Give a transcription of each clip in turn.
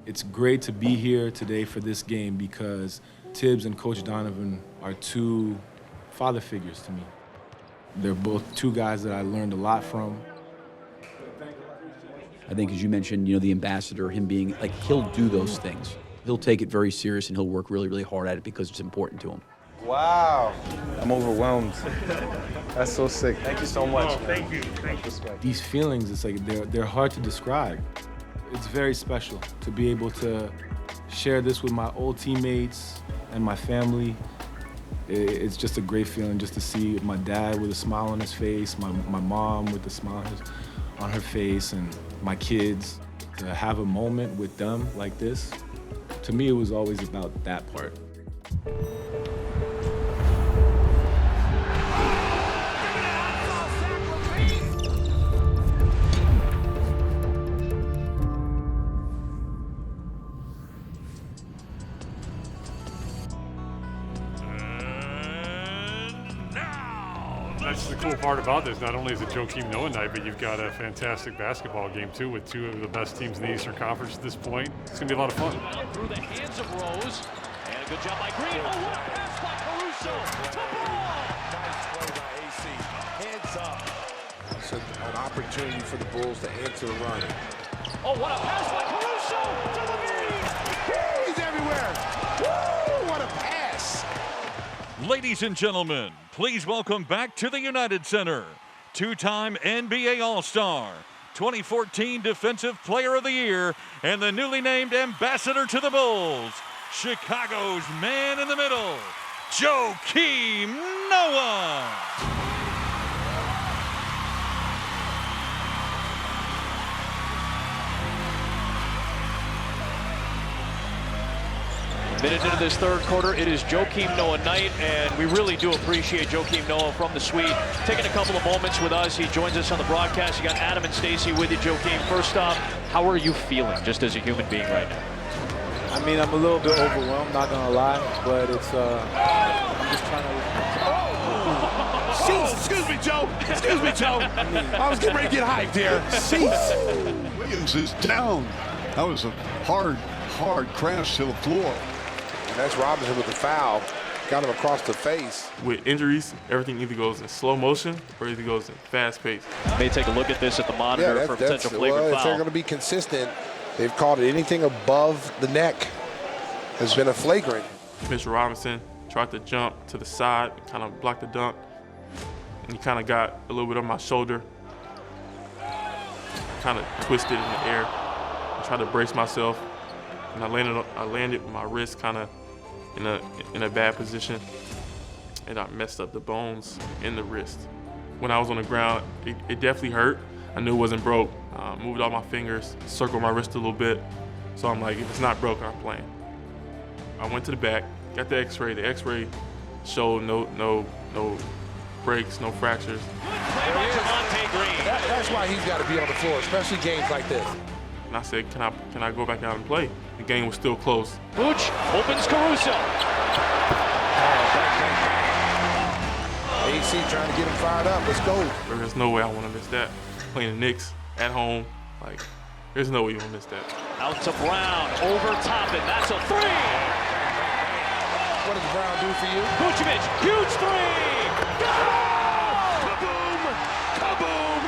It's great to be here today for this game because Tibbs and Coach Donovan are two father figures to me. They're both two guys that I learned a lot from. I think, as you mentioned, the ambassador, him being like, he'll do those things. He'll take it very serious and he'll work really, really hard at it because it's important to him. Wow. I'm overwhelmed. That's so sick. Thank you so much. Thank you. These feelings, it's like they're hard to describe. It's very special to be able to share this with my old teammates and my family. It's just a great feeling just to see my dad with a smile on his face, my mom with a smile on her face, and my kids. To have a moment with them like this, to me, it was always about that part. That's the cool part about this. Not only is it Joakim Noah night, but you've got a fantastic basketball game too with two of the best teams in the Eastern Conference at this point. It's going to be a lot of fun. Through the hands of Rose, and a good job by Green. Oh, what a pass by Caruso to Ball! Nice play by AC. Hands up. It's an opportunity for the Bulls to answer the run. Oh, what a pass by Caruso to the lead! He's everywhere. Woo! What a pass! Ladies and gentlemen, please welcome back to the United Center, two-time NBA All-Star, 2014 Defensive Player of the Year, and the newly named Ambassador to the Bulls, Chicago's man in the middle, Joakim Noah. Minute into this third quarter, it is Joakim Noah night, and we really do appreciate Joakim Noah from the suite taking a couple of moments with us. He joins us on the broadcast. You got Adam and Stacy with you, Joakim. First off, how are you feeling just as a human being right now? I mean, I'm a little bit overwhelmed, not gonna lie, but it's I'm just trying to. Jeez, excuse me, Joe. Excuse me, Joe. I was getting ready to get hyped here. Jeez. Williams is down. That was a hard crash to the floor. And that's Robinson with the foul. Got him across the face. With injuries, everything either goes in slow motion or either goes in fast pace. May take a look at this at the monitor for potential flagrant If foul. they're going to be consistent, they've called it anything above the neck has been a flagrant. Mr. Robinson tried to jump to the side, kind of block the dunk, and he kind of got a little bit on my shoulder, kind of twisted in the air. I tried to brace myself, and I landed with my wrist kind of in a bad position, and I messed up the bones in the wrist. When I was on the ground, it definitely hurt. I knew it wasn't broke. Moved all my fingers, circled my wrist a little bit. So I'm like, if it's not broken, I'm playing. I went to the back, got the X-ray. The X-ray showed no breaks, no fractures. That's why he's got to be on the floor, especially games like this. And I said, can I go back out and play? The game was still close. Booch opens Caruso. AC trying to get him fired up. Let's go. There's no way I want to miss that. Playing the Knicks at home, like, there's no way you want to miss that. Out to Brown, over top, and that's a three. What does Brown do for you? Vucevic, huge three. Kaboom! Kaboom!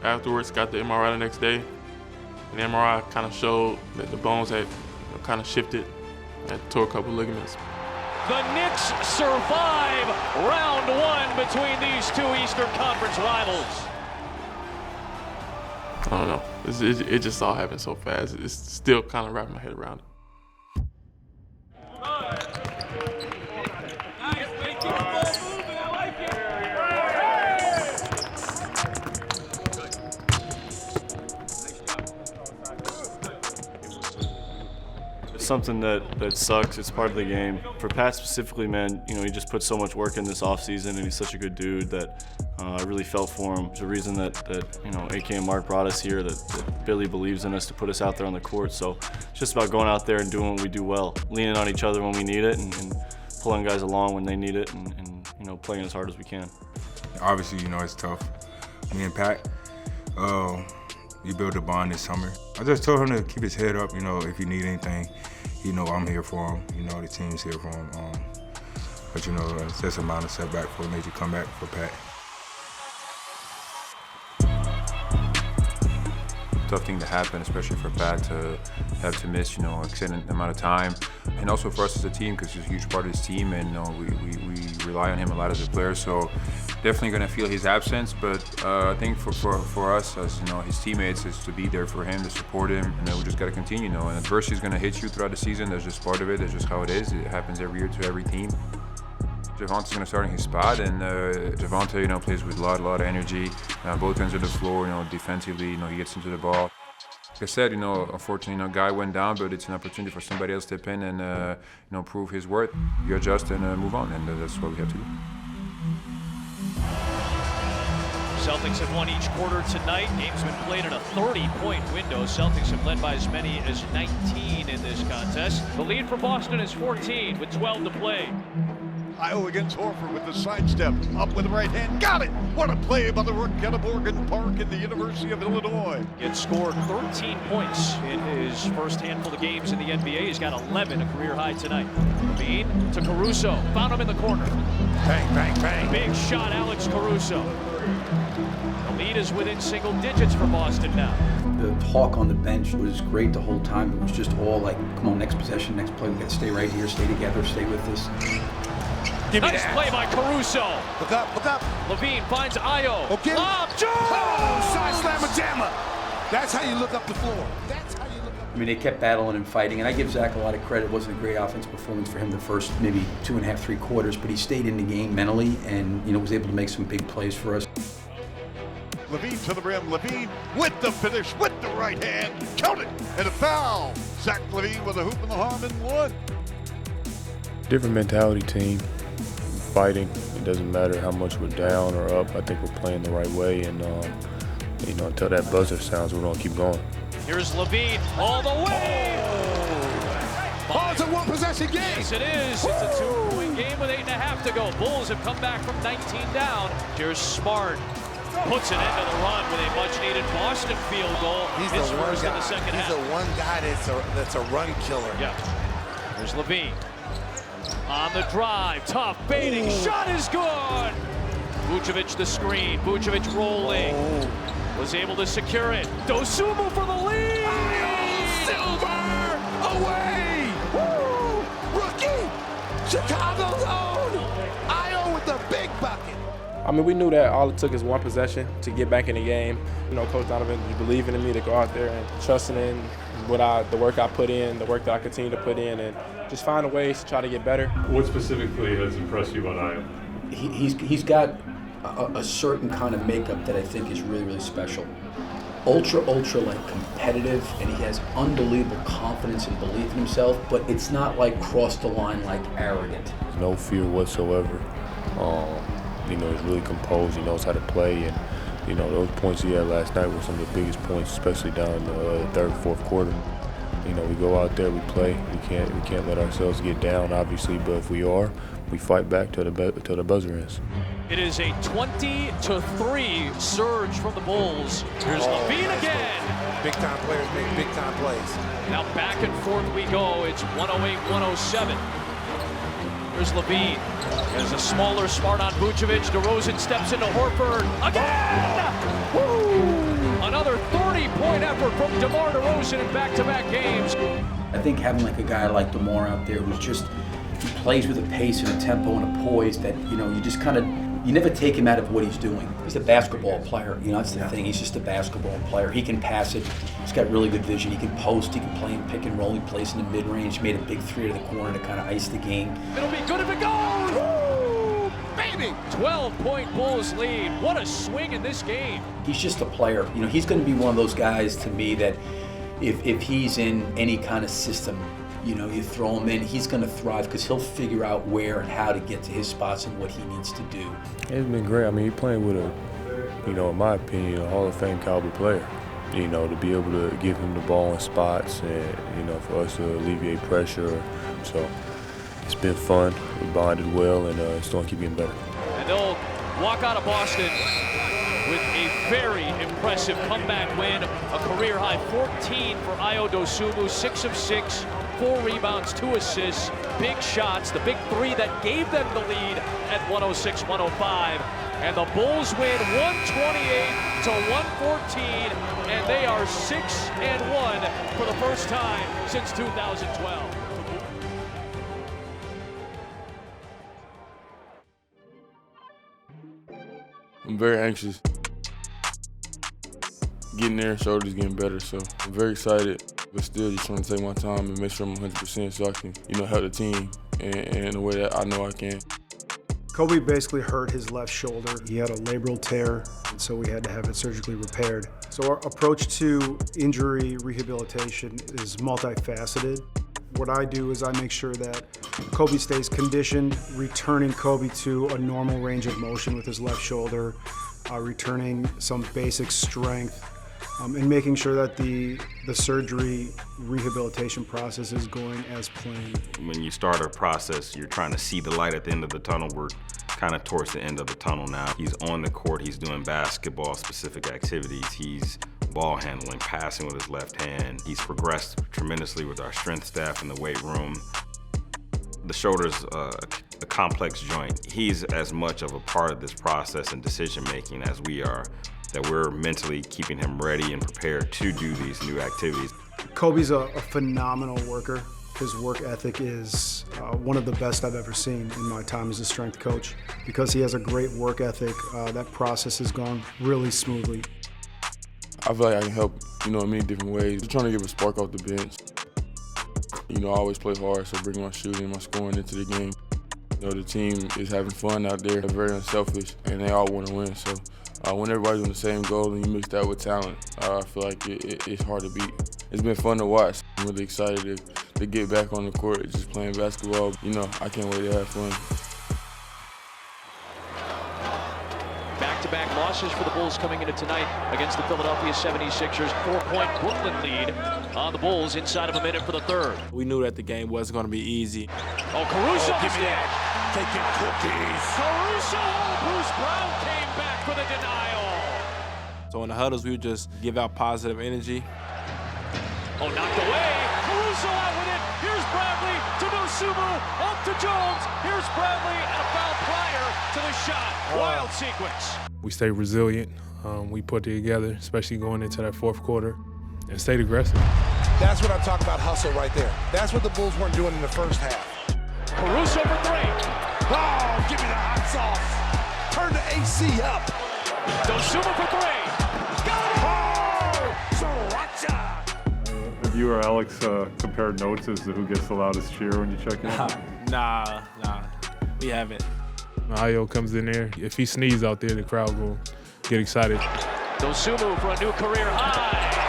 Afterwards, got the MRI the next day, and the MRI kind of showed that the bones had kind of shifted. I tore a couple ligaments. The Knicks survive round one between these two Eastern Conference rivals. I don't know. It just all happened so fast. It's still kind of wrapping my head around it. Something that sucks. It's part of the game. For Pat specifically, man, he just put so much work in this offseason, and he's such a good dude that I really felt for him. There's a reason that AK and Mark brought us here, that Billy believes in us to put us out there on the court. So it's just about going out there and doing what we do well, leaning on each other when we need it, and pulling guys along when they need it, and playing as hard as we can. Obviously, it's tough. Me and Pat, We built a bond this summer. I just told him to keep his head up, you know, if you need anything, you know, I'm here for him. You know, the team's here for him. But, you know, it's just a minor setback for a major comeback for Pat. Tough thing to happen, especially for Pat to have to miss, you know, extended amount of time. And also for us as a team, because he's a huge part of this team, and you know, we rely on him a lot as a player. So definitely going to feel his absence, but I think for us as, you know, his teammates, is to be there for him, to support him, and then we just got to continue, you know. And adversity is going to hit you throughout the season. That's just part of it. That's just how it is. It happens every year to every team. Javonte's going to start in his spot, and Javonte, you know, plays with a lot of energy. Both ends of the floor, you know, defensively, you know, he gets into the ball. Like I said, you know, unfortunately, you know, guy went down, but it's an opportunity for somebody else to step in and, you know, prove his worth. You adjust and move on, and that's what we have to do. Celtics have won each quarter tonight. Game's been played in a 30-point window. Celtics have led by as many as 19 in this contest. The lead for Boston is 14 with 12 to play. Io against Horford with the sidestep, up with the right hand, got it! What a play by the rookie out of Morgan Park in the University of Illinois. He had scored 13 points in his first handful of games in the NBA. He's got 11, a career high tonight. Levine to Caruso, found him in the corner. Bang, bang, bang. Big shot, Alex Caruso. The lead is within single digits for Boston now. The talk on the bench was great the whole time. It was just all like, come on, next possession, next play, we got to stay right here, stay together, stay with this. Nice play by Caruso. Look up, look up. Levine finds Io. Okay. Lob, Joe! Oh, side slammer jammer. That's how you look up the floor. That's how you look up. I mean, they kept battling and fighting, and I give Zach a lot of credit. It wasn't a great offensive performance for him the first maybe 2.5, 3 quarters, but he stayed in the game mentally and, you know, was able to make some big plays for us. Levine to the rim, Levine with the finish, with the right hand, count it, and a foul. Zach Levine with a hoop in the arm and one. Different mentality team. Fighting. It doesn't matter how much we're down or up. I think we're playing the right way, and you know, until that buzzer sounds, we're gonna keep going. Here's Levine all the way. Oh, it's a one-possession game. Yes, it is. It's a 2-point game with 8.5 to go. Bulls have come back from 19 down. Here's Smart. Puts an end to the run with a much-needed Boston field goal. He's His the one first guy. in the second half. He's the one guy that's a run killer. Yeah. There's Levine. On the drive, tough baiting, shot is good! Vucevic the screen, Vucevic rolling. Was able to secure it. Dosunmu for the lead! Silver away! Woo! Rookie! Chicago's own! Io with the big bucket. I mean, we knew that all it took is one possession to get back in the game. You know, Coach Donovan believing in me to go out there and trusting in the work I put in, the work that I continue to put in, and just finding ways to try to get better. What specifically has impressed you about Io? He's got a certain kind of makeup that I think is really, really special. Ultra like competitive, and he has unbelievable confidence and belief in himself, but it's not like cross the line like arrogant. No fear whatsoever. You know, he's really composed. He knows how to play, and you know, those points he had last night were some of the biggest points, especially down in the third, fourth quarter. You know, we go out there, we play. We can't let ourselves get down, obviously, but if we are, we fight back till the buzzer ends. It is a 20-3 surge from the Bulls. Here's Levine again. Big-time players make big-time plays. Now back and forth we go. It's 108-107. Here's Levine. There's a smaller Smart on Vucevic. Derozan steps into Horford again. Woo! Another 30-point effort from DeMar DeRozan in back-to-back games. I think having like a guy like DeMar out there who's just, he plays with a pace and a tempo and a poise that, you know, you just kind of, you never take him out of what he's doing. He's a basketball player, you know, that's the thing. He's just a basketball player. He can pass it. He's got really good vision. He can post. He can play in pick and roll. He plays in the mid-range. Made a big 3 to the corner to kind of ice the game. It'll be good if it goes! Woo! Baby! 12-point Bulls lead. What a swing in this game. He's just a player. You know, he's going to be one of those guys to me that if he's in any kind of system, you know, you throw him in, he's going to thrive because he'll figure out where and how to get to his spots and what he needs to do. It's been great. I mean, he's playing with a, you know, in my opinion, a Hall of Fame caliber player. You know, to be able to give him the ball in spots and, you know, for us to alleviate pressure. So it's been fun. We bonded well, and it's going to keep getting better. And they'll walk out of Boston with a very impressive comeback win. A career-high 14 for Dosunmu, 6 of 6, 4 rebounds, 2 assists, big shots, the big three that gave them the lead at 106-105. And the Bulls win 128-114, and they are 6-1 for the first time since 2012. I'm very anxious. Getting there, shoulders getting better, so I'm very excited, but still just trying to take my time and make sure I'm 100% so I can, help the team in a way that I know I can. Coby basically hurt his left shoulder. He had a labral tear, and so we had to have it surgically repaired. So our approach to injury rehabilitation is multifaceted. What I do is I make sure that Coby stays conditioned, returning Coby to a normal range of motion with his left shoulder, returning some basic strength, and making sure that the surgery rehabilitation process is going as planned. When you start a process, you're trying to see the light at the end of the tunnel. We're kind of towards the end of the tunnel now. He's on the court, he's doing basketball-specific activities. He's ball handling, passing with his left hand. He's progressed tremendously with our strength staff in the weight room. The shoulder's a complex joint. He's as much of a part of this process and decision-making as we are, that we're mentally keeping him ready and prepared to do these new activities. Coby's a phenomenal worker. His work ethic is one of the best I've ever seen in my time as a strength coach. Because he has a great work ethic, that process has gone really smoothly. I feel like I can help, in many different ways. Just trying to give a spark off the bench. I always play hard, so bringing my shooting, my scoring into the game. The team is having fun out there. They're very unselfish, and they all want to win. So when everybody's on the same goal and you mix that with talent, I feel like it's hard to beat. It's been fun to watch. I'm really excited to get back on the court, just playing basketball. I can't wait to have fun. Back-to-back losses for the Bulls coming into tonight against the Philadelphia 76ers. 4-point Brooklyn lead on the Bulls inside of a minute for the third. We knew that the game wasn't going to be easy. Oh, Caruso! Give me that. Taking cookies. Caruso! Bruce Brown came back for the denial. So in the huddles, we would just give out positive energy. Oh, knocked away. Caruso out with it. Here's Bradley to Dosunmu. Up to Jones. Here's Bradley and a foul prior to the shot. Wild sequence. We stayed resilient. We put it together, especially going into that fourth quarter, and stayed aggressive. That's what I'm talking about, hustle right there. That's what the Bulls weren't doing in the first half. Caruso for 3. Oh, give me the hot sauce. Turn the AC up. Dosunmu for 3. Have you or Alex compared notes as to who gets the loudest cheer when you check in? Nah, we haven't. Ayo comes in there. If he sneezes out there, the crowd will get excited. Dosunmu for a new career high.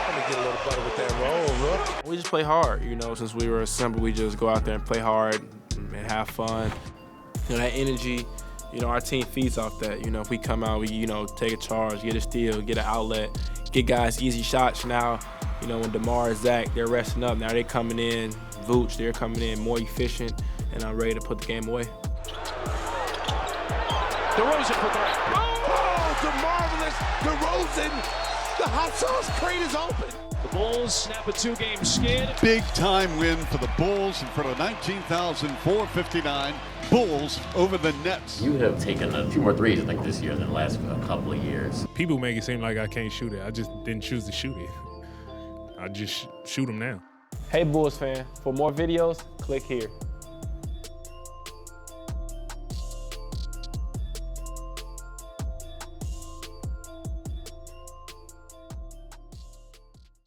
Let me get a little better with that roll, look. We just play hard, since we were assembled, we just go out there and play hard and have fun. That energy, our team feeds off that. If we come out, we, take a charge, get a steal, get an outlet, get guys easy shots. Now, when DeMar and Zach, they're resting up. Now they're coming in, Vooch, they're coming in more efficient, and I'm ready to put the game away. Derozan for 3. Oh, the marvelous Derozan. The hot sauce crate is open. The Bulls snap a 2-game skid. Big time win for the Bulls in front of 19,459. Bulls over the Nets. You have taken a few more threes, I think, this year than the last couple of years. People make it seem like I can't shoot it. I just didn't choose to shoot it. I just shoot them now. Hey, Bulls fan, for more videos, click here.